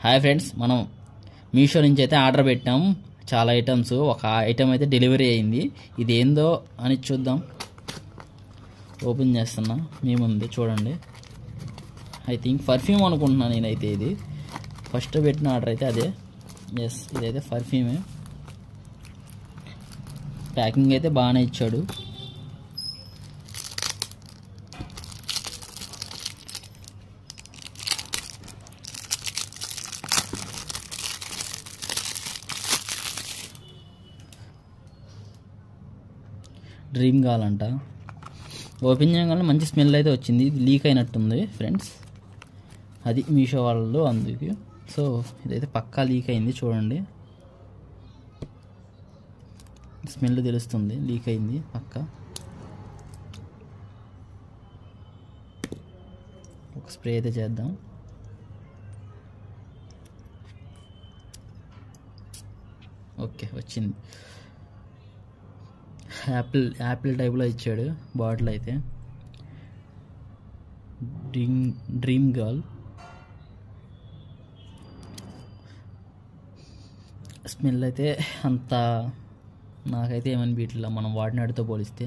Hi friends, మనం మీషో నుంచి అయితే ఆర్డర్ పెట్టాం చాలా ఐటమ్స్. ఒక ఐటమ్ అయితే డెలివరీ అయింది. ఇది ఏందో అని చూద్దాం. ఓపెన్ చేస్తున్నా, మీ ముందు చూడండి. ఐ థింక్ పర్ఫ్యూమ్ అనుకుంటున్నాను నేనైతే. ఇది ఫస్ట్ పెట్టిన ఆర్డర్ అయితే అదే. ఎస్, ఇదైతే పర్ఫ్యూమే. ప్యాకింగ్ అయితే బాగానే ఇచ్చాడు. డ్రీమ్ కావాలంట. ఓపెన్ చేయగానే మంచి స్మెల్ అయితే వచ్చింది. ఇది లీక్ అయినట్టుంది ఫ్రెండ్స్, అది మీషో వాళ్ళు అందుకు. సో ఇదైతే పక్కా లీక్ అయింది. చూడండి, స్మెల్ తెలుస్తుంది, లీక్ అయింది పక్కా. ఒక స్ప్రే అయితే చేద్దాం. ఓకే, వచ్చింది. యాపిల్ టైప్లో ఇచ్చాడు బాటిల్ అయితే. డ్రీమ్ గర్ల్ స్మెల్ అయితే అంత నాకైతే ఏమనిపించట్లా మనం వాడినాడితో పోలిస్తే.